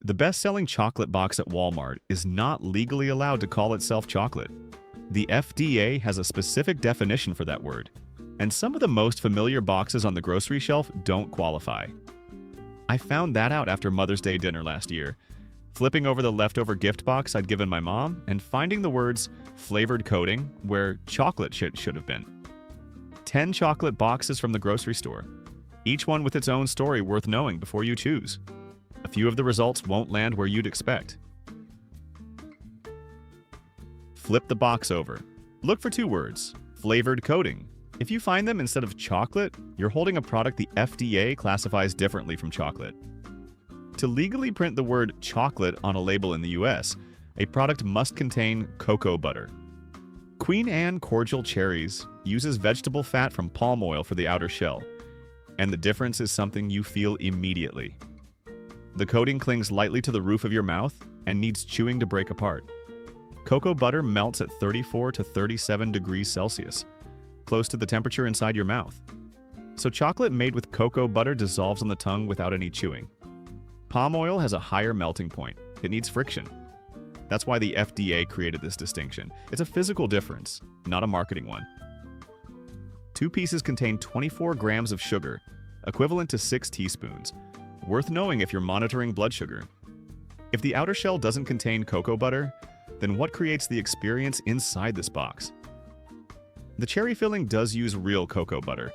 The best-selling chocolate box at Walmart is not legally allowed to call itself chocolate. The FDA has a specific definition for that word, and some of the most familiar boxes on the grocery shelf don't qualify. I found that out after Mother's Day dinner last year, flipping over the leftover gift box I'd given my mom and finding the words flavored coating where chocolate should have been. 10 chocolate boxes from the grocery store, each one with its own story worth knowing before you choose. A few of the results won't land where you'd expect. Flip the box over. Look for two words, flavored coating. If you find them instead of chocolate, you're holding a product the FDA classifies differently from chocolate. To legally print the word chocolate on a label in the US, a product must contain cocoa butter. Queen Anne cordial cherries uses vegetable fat from palm oil for the outer shell, and the difference is something you feel immediately. The coating clings lightly to the roof of your mouth and needs chewing to break apart. Cocoa butter melts at 34 to 37 degrees Celsius, close to the temperature inside your mouth. So chocolate made with cocoa butter dissolves on the tongue without any chewing. Palm oil has a higher melting point. It needs friction. That's why the FDA created this distinction. It's a physical difference, not a marketing one. Two pieces contain 24 grams of sugar, equivalent to 6 teaspoons. Worth knowing if you're monitoring blood sugar. If the outer shell doesn't contain cocoa butter, then what creates the experience inside this box? The cherry filling does use real cocoa butter,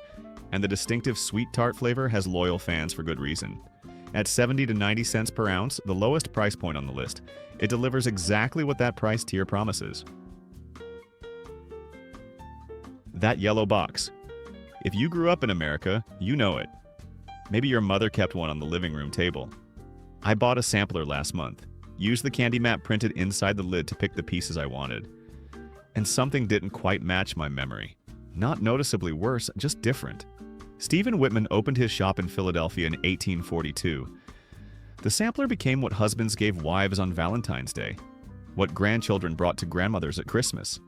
and the distinctive sweet tart flavor has loyal fans for good reason. At 70 to 90 cents per ounce, the lowest price point on the list, it delivers exactly what that price tier promises. That yellow box. If you grew up in America, you know it. Maybe your mother kept one on the living room table. I bought a sampler last month, used the candy map printed inside the lid to pick the pieces I wanted. And something didn't quite match my memory. Not noticeably worse, just different. Stephen Whitman opened his shop in Philadelphia in 1842. The sampler became what husbands gave wives on Valentine's Day, what grandchildren brought to grandmothers at Christmas.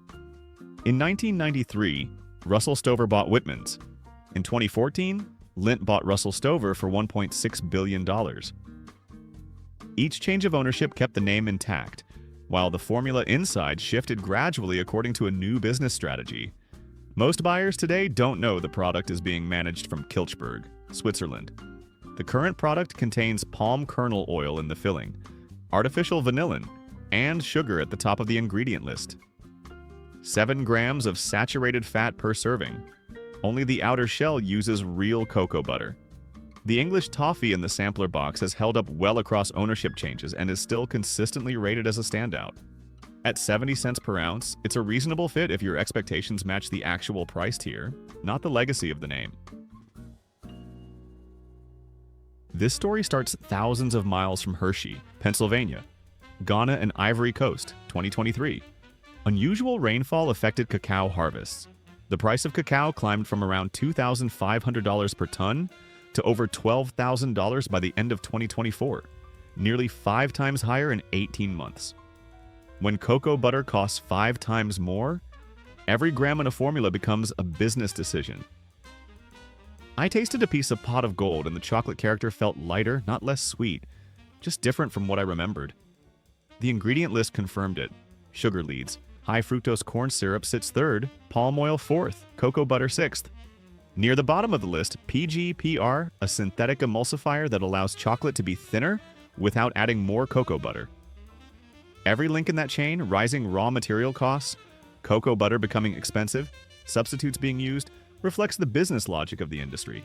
In 1993, Russell Stover bought Whitman's. In 2014, Lindt bought Russell Stover for $1.6 billion. Each change of ownership kept the name intact, while the formula inside shifted gradually according to a new business strategy. Most buyers today don't know the product is being managed from Kilchberg, Switzerland. The current product contains palm kernel oil in the filling, artificial vanillin, and sugar at the top of the ingredient list. 7 grams of saturated fat per serving. Only the outer shell uses real cocoa butter. The English toffee in the sampler box has held up well across ownership changes and is still consistently rated as a standout. At 70 cents per ounce, it's a reasonable fit if your expectations match the actual price tier, not the legacy of the name. This story starts thousands of miles from Hershey, Pennsylvania. Ghana and Ivory Coast, 2023. Unusual rainfall affected cacao harvests. The price of cacao climbed from around $2,500 per ton to over $12,000 by the end of 2024, nearly 5 times higher in 18 months. When cocoa butter costs 5 times more, every gram in a formula becomes a business decision. I tasted a piece of pot of gold and the chocolate character felt lighter, not less sweet, just different from what I remembered. The ingredient list confirmed it. Sugar leads. High fructose corn syrup sits 3rd, palm oil 4th, cocoa butter 6th. Near the bottom of the list, PGPR, a synthetic emulsifier that allows chocolate to be thinner without adding more cocoa butter. Every link in that chain, rising raw material costs, cocoa butter becoming expensive, substitutes being used, reflects the business logic of the industry.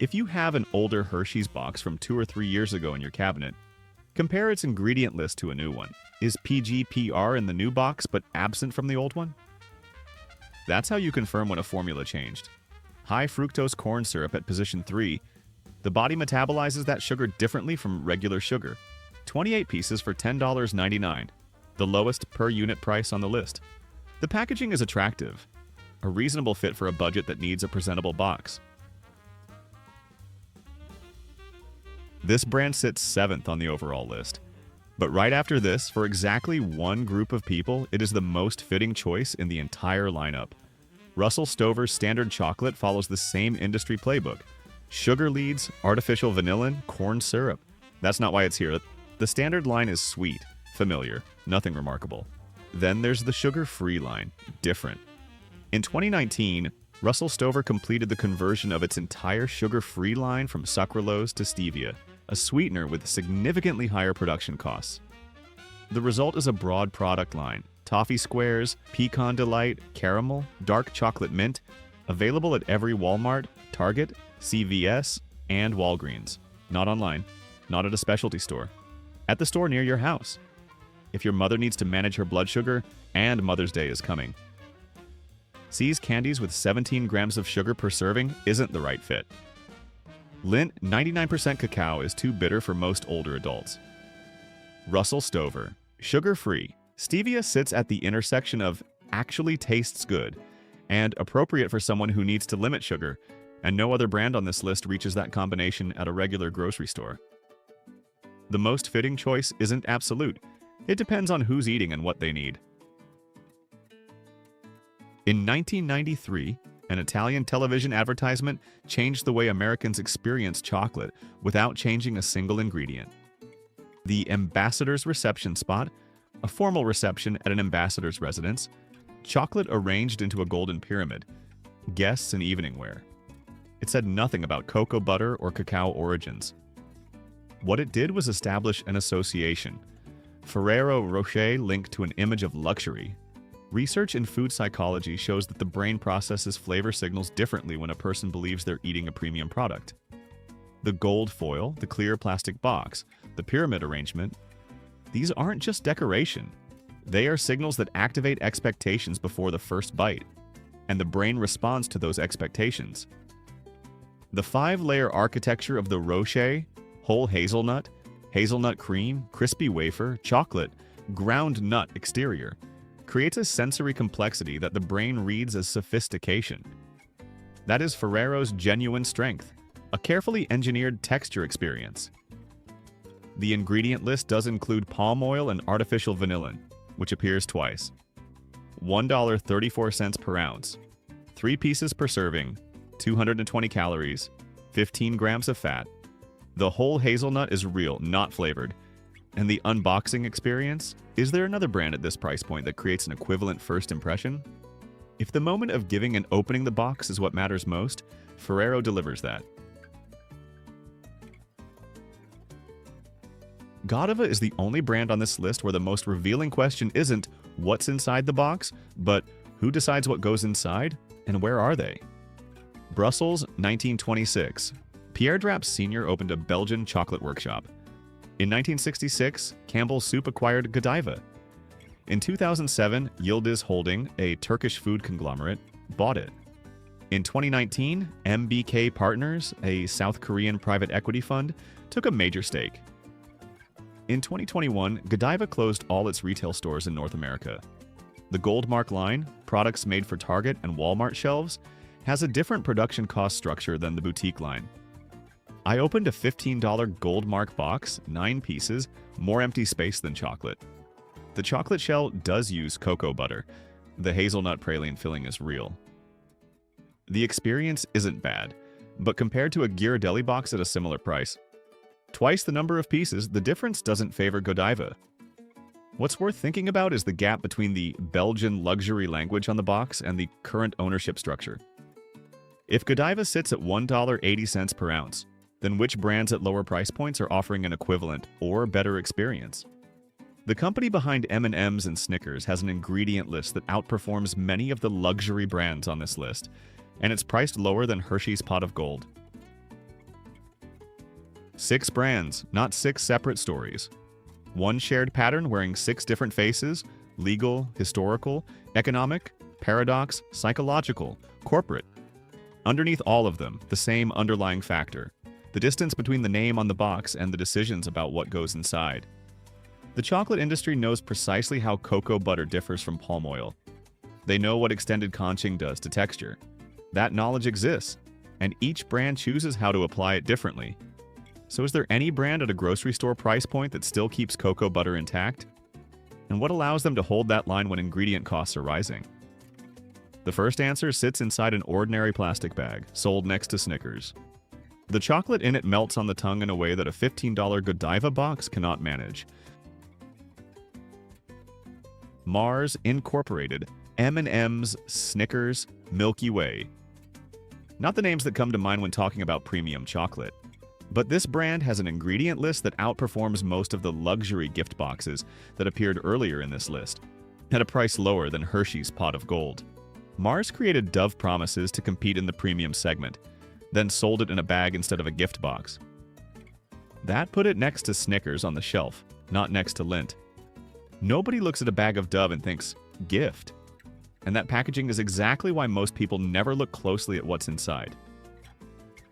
If you have an older Hershey's box from 2 or 3 years ago in your cabinet, compare its ingredient list to a new one. Is PGPR in the new box but absent from the old one? That's how you confirm when a formula changed. High fructose corn syrup at position 3. The body metabolizes that sugar differently from regular sugar. 28 pieces for $10.99, the lowest per unit price on the list. The packaging is attractive, a reasonable fit for a budget that needs a presentable box. This brand sits 7th on the overall list. But right after this, for exactly one group of people, it is the most fitting choice in the entire lineup. Russell Stover's standard chocolate follows the same industry playbook. Sugar leads, artificial vanillin, corn syrup. That's not why it's here. The standard line is sweet, familiar, nothing remarkable. Then there's the sugar-free line, different. In 2019, Russell Stover completed the conversion of its entire sugar-free line from sucralose to stevia, a sweetener with significantly higher production costs. The result is a broad product line: toffee squares, pecan delight, caramel, dark chocolate mint, available at every Walmart, Target, CVS, and Walgreens. Not online, not at a specialty store, at the store near your house. If your mother needs to manage her blood sugar, and Mother's Day is coming. See's candies with 17 grams of sugar per serving isn't the right fit. Lindt 99% cacao is too bitter for most older adults. Russell Stover, sugar-free. Stevia sits at the intersection of actually tastes good and appropriate for someone who needs to limit sugar, and no other brand on this list reaches that combination at a regular grocery store. The most fitting choice isn't absolute. It depends on who's eating and what they need. In 1993, an Italian television advertisement changed the way Americans experience chocolate without changing a single ingredient. The ambassador's reception spot, a formal reception at an ambassador's residence, chocolate arranged into a golden pyramid, guests in evening wear. It said nothing about cocoa butter or cacao origins. What it did was establish an association. Ferrero Rocher linked to an image of luxury. Research in food psychology shows that the brain processes flavor signals differently when a person believes they're eating a premium product. The gold foil, the clear plastic box, the pyramid arrangement, these aren't just decoration. They are signals that activate expectations before the first bite, and the brain responds to those expectations. The 5-layer architecture of the Rocher, whole hazelnut, hazelnut cream, crispy wafer, chocolate, ground nut exterior, creates a sensory complexity that the brain reads as sophistication. That is Ferrero's genuine strength, a carefully engineered texture experience. The ingredient list does include palm oil and artificial vanillin, which appears twice. $1.34 per ounce, 3 pieces per serving, 220 calories, 15 grams of fat. The whole hazelnut is real, not flavored. And the unboxing experience? Is there another brand at this price point that creates an equivalent first impression? If the moment of giving and opening the box is what matters most, Ferrero delivers that. Godiva is the only brand on this list where the most revealing question isn't what's inside the box, but who decides what goes inside and where are they? Brussels, 1926. Pierre Draps Sr. opened a Belgian chocolate workshop. In 1966, Campbell Soup acquired Godiva. In 2007, Yildiz Holding, a Turkish food conglomerate, bought it. In 2019, MBK Partners, a South Korean private equity fund, took a major stake. In 2021, Godiva closed all its retail stores in North America. The Goldmark line, products made for Target and Walmart shelves, has a different production cost structure than the boutique line. I opened a $15 Goldmark box, 9 pieces, more empty space than chocolate. The chocolate shell does use cocoa butter. The hazelnut praline filling is real. The experience isn't bad, but compared to a Ghirardelli box at a similar price, twice the number of pieces, the difference doesn't favor Godiva. What's worth thinking about is the gap between the Belgian luxury language on the box and the current ownership structure. If Godiva sits at $1.80 per ounce, then which brands at lower price points are offering an equivalent or better experience? The company behind M&M's and Snickers has an ingredient list that outperforms many of the luxury brands on this list, and it's priced lower than Hershey's Pot of Gold. 6 brands, not 6 separate stories. One shared pattern wearing 6 different faces: legal, historical, economic, paradox, psychological, corporate. Underneath all of them, the same underlying factor: the distance between the name on the box and the decisions about what goes inside. The chocolate industry knows precisely how cocoa butter differs from palm oil. They know what extended conching does to texture. That knowledge exists, and each brand chooses how to apply it differently. So is there any brand at a grocery store price point that still keeps cocoa butter intact? And what allows them to hold that line when ingredient costs are rising? The first answer sits inside an ordinary plastic bag, sold next to Snickers. The chocolate in it melts on the tongue in a way that a $15 Godiva box cannot manage. Mars Incorporated, M&M's, Snickers, Milky Way. Not the names that come to mind when talking about premium chocolate. But this brand has an ingredient list that outperforms most of the luxury gift boxes that appeared earlier in this list, at a price lower than Hershey's Pot of Gold. Mars created Dove Promises to compete in the premium segment, then sold it in a bag instead of a gift box. That put it next to Snickers on the shelf, not next to Lindt. Nobody looks at a bag of Dove and thinks, gift. And that packaging is exactly why most people never look closely at what's inside.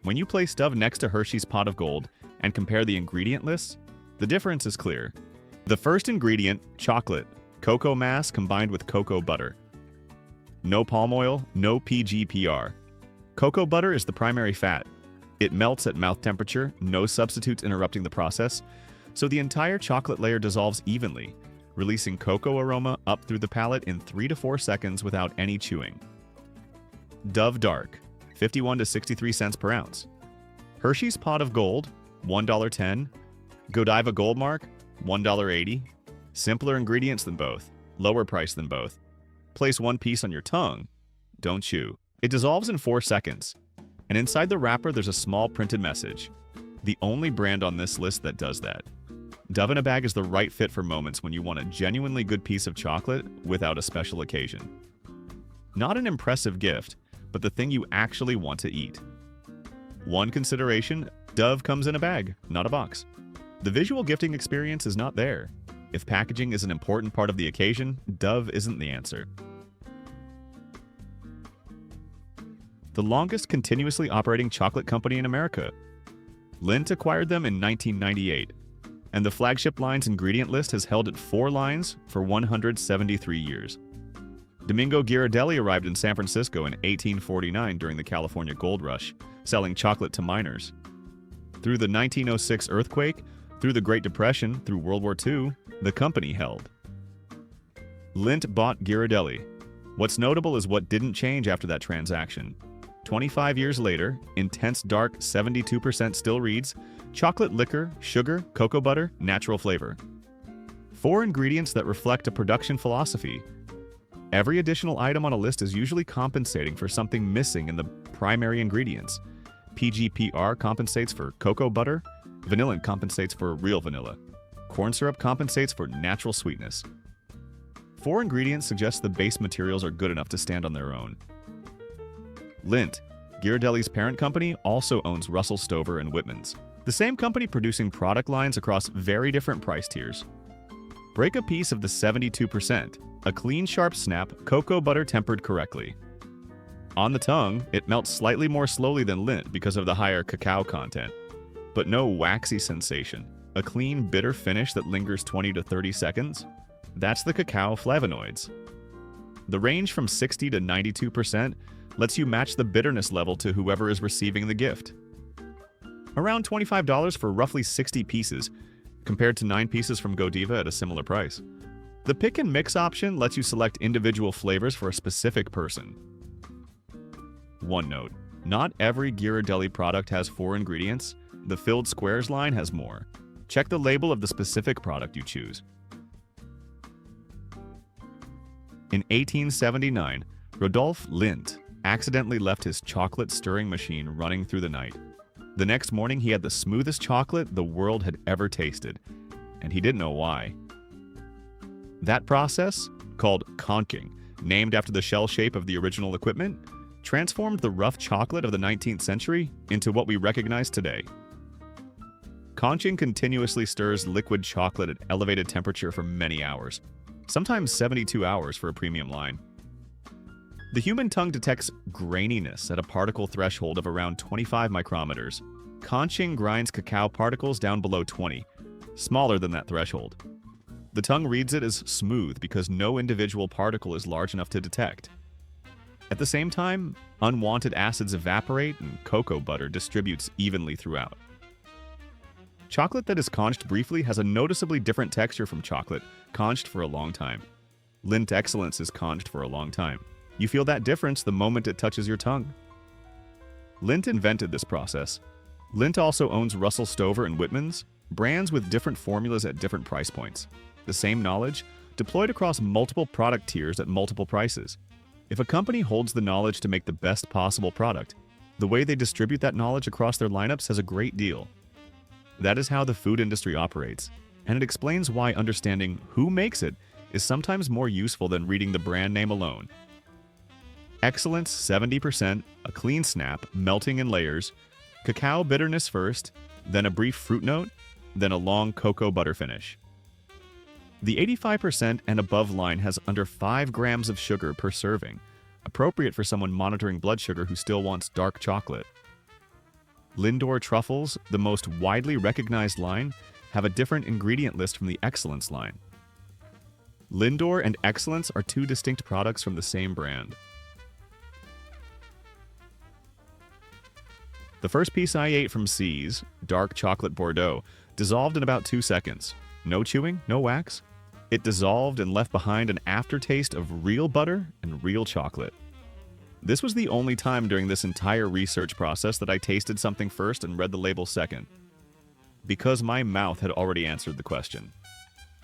When you place Dove next to Hershey's Pot of Gold and compare the ingredient lists, the difference is clear. The first ingredient, chocolate, cocoa mass combined with cocoa butter. No palm oil, no PGPR. Cocoa butter is the primary fat. It melts at mouth temperature, no substitutes interrupting the process, so the entire chocolate layer dissolves evenly, releasing cocoa aroma up through the palate in 3 to 4 seconds without any chewing. Dove Dark, 51 to 63 cents per ounce. Hershey's Pot of Gold, $1.10. Godiva Goldmark, $1.80. Simpler ingredients than both, lower price than both. Place one piece on your tongue. Don't chew. It dissolves in 4 seconds. And inside the wrapper, there's a small printed message. The only brand on this list that does that. Dove in a bag is the right fit for moments when you want a genuinely good piece of chocolate without a special occasion. Not an impressive gift, but the thing you actually want to eat. One consideration, Dove comes in a bag, not a box. The visual gifting experience is not there. If packaging is an important part of the occasion, Dove isn't the answer. The longest continuously operating chocolate company in America. Lindt acquired them in 1998, and the flagship line's ingredient list has held at 4 lines for 173 years. Domingo Ghirardelli arrived in San Francisco in 1849 during the California Gold Rush, selling chocolate to miners. Through the 1906 earthquake, through the Great Depression, through World War II, the company held. Lindt bought Ghirardelli. What's notable is what didn't change after that transaction. 25 years later, intense dark 72% still reads, chocolate liquor, sugar, cocoa butter, natural flavor. 4 ingredients that reflect a production philosophy. Every additional item on a list is usually compensating for something missing in the primary ingredients. PGPR compensates for cocoa butter, vanillin compensates for real vanilla, corn syrup compensates for natural sweetness. 4 ingredients suggest the base materials are good enough to stand on their own. Lindt, Ghirardelli's parent company, also owns Russell Stover and Whitman's, the same company producing product lines across very different price tiers. Break a piece of the 72%, a clean, sharp snap, cocoa butter tempered correctly. On the tongue, it melts slightly more slowly than Lindt because of the higher cacao content, but no waxy sensation. A clean, bitter finish that lingers 20 to 30 seconds. That's the cacao flavonoids. The range from 60 to 92% lets you match the bitterness level to whoever is receiving the gift. Around $25 for roughly 60 pieces, compared to 9 pieces from Godiva at a similar price. The pick and mix option lets you select individual flavors for a specific person. One note, not every Ghirardelli product has 4 ingredients. The filled squares line has more. Check the label of the specific product you choose. In 1879, Rodolphe Lindt accidentally left his chocolate stirring machine running through the night. The next morning, he had the smoothest chocolate the world had ever tasted, and he didn't know why. That process, called conching, named after the shell shape of the original equipment, transformed the rough chocolate of the 19th century into what we recognize today. Conching continuously stirs liquid chocolate at elevated temperature for many hours, sometimes 72 hours for a premium line. The human tongue detects graininess at a particle threshold of around 25 micrometers. Conching grinds cacao particles down below 20, smaller than that threshold. The tongue reads it as smooth because no individual particle is large enough to detect. At the same time, unwanted acids evaporate and cocoa butter distributes evenly throughout. Chocolate that is conched briefly has a noticeably different texture from chocolate conched for a long time. Lindt Excellence is conched for a long time. You feel that difference the moment it touches your tongue. Lindt invented this process. Lindt also owns Russell Stover and Whitman's, brands with different formulas at different price points. The same knowledge, deployed across multiple product tiers at multiple prices. If a company holds the knowledge to make the best possible product, the way they distribute that knowledge across their lineup says a great deal. That is how the food industry operates, and it explains why understanding who makes it is sometimes more useful than reading the brand name alone. Excellence 70%, a clean snap, melting in layers, cacao bitterness first, then a brief fruit note, then a long cocoa butter finish. The 85% and above line has under 5 grams of sugar per serving, appropriate for someone monitoring blood sugar who still wants dark chocolate. Lindor truffles, the most widely recognized line, have a different ingredient list from the Excellence line. Lindor and Excellence are two distinct products from the same brand. The first piece I ate from C's, dark chocolate Bordeaux, dissolved in about 2 seconds. No chewing, no wax. It dissolved and left behind an aftertaste of real butter and real chocolate. This was the only time during this entire research process that I tasted something first and read the label second, because my mouth had already answered the question.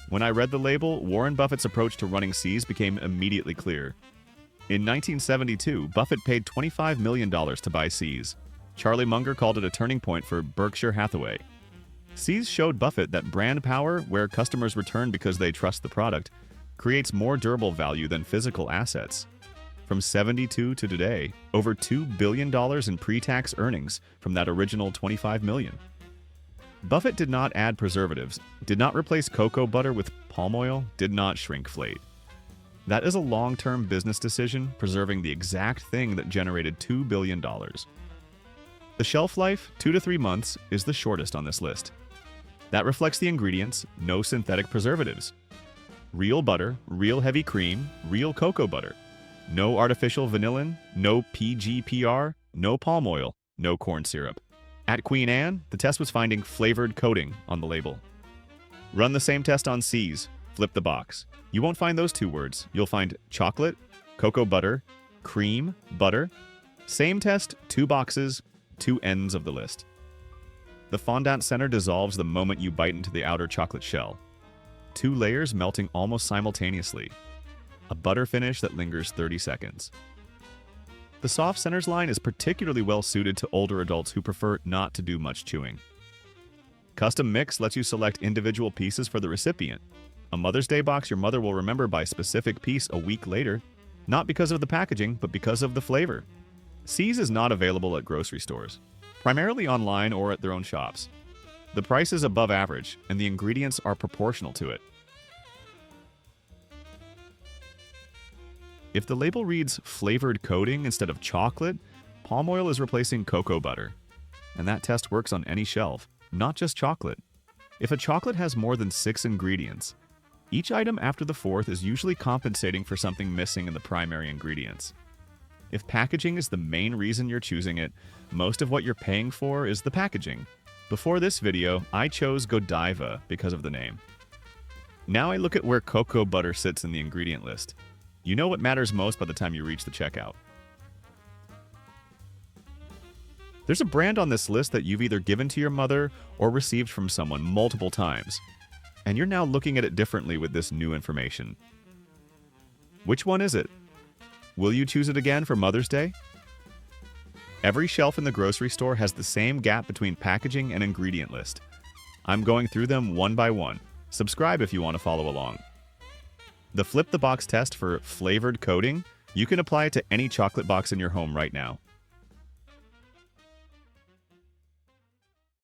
When I read the label, Warren Buffett's approach to running C's became immediately clear. In 1972, Buffett paid $25 million to buy C's. Charlie Munger called it a turning point for Berkshire Hathaway. C's showed Buffett that brand power, where customers return because they trust the product, creates more durable value than physical assets. From 72 to today, over $2 billion in pre-tax earnings from that original $25 million. Buffett did not add preservatives, did not replace cocoa butter with palm oil, did not shrinkflate. That is a long-term business decision, preserving the exact thing that generated $2 billion. The shelf life, 2 to 3 months, is the shortest on this list. That reflects the ingredients, no synthetic preservatives. Real butter, real heavy cream, real cocoa butter. No artificial vanillin, no PGPR, no palm oil, no corn syrup. At Queen Anne, the test was finding flavored coating on the label. Run the same test on C's, flip the box. You won't find those 2 words. You'll find chocolate, cocoa butter, cream, butter. Same test, 2 boxes, 2 ends of the list. The fondant center dissolves the moment you bite into the outer chocolate shell. 2 layers melting almost simultaneously. A butter finish that lingers 30 seconds. The soft centers line is particularly well suited to older adults who prefer not to do much chewing. Custom Mix lets you select individual pieces for the recipient. A Mother's Day box your mother will remember by specific piece a week later, not because of the packaging, but because of the flavor. C's is not available at grocery stores, primarily online or at their own shops. The price is above average, and the ingredients are proportional to it. If the label reads flavored coating instead of chocolate, palm oil is replacing cocoa butter. And that test works on any shelf, not just chocolate. If a chocolate has more than 6 ingredients, each item after the 4th is usually compensating for something missing in the primary ingredients. If packaging is the main reason you're choosing it, most of what you're paying for is the packaging. Before this video, I chose Godiva because of the name. Now I look at where cocoa butter sits in the ingredient list. You know what matters most by the time you reach the checkout. There's a brand on this list that you've either given to your mother or received from someone multiple times, and you're now looking at it differently with this new information. Which one is it? Will you choose it again for Mother's Day? Every shelf in the grocery store has the same gap between packaging and ingredient list. I'm going through them one by one. Subscribe if you want to follow along. The flip the box test for flavored coating, you can apply it to any chocolate box in your home right now.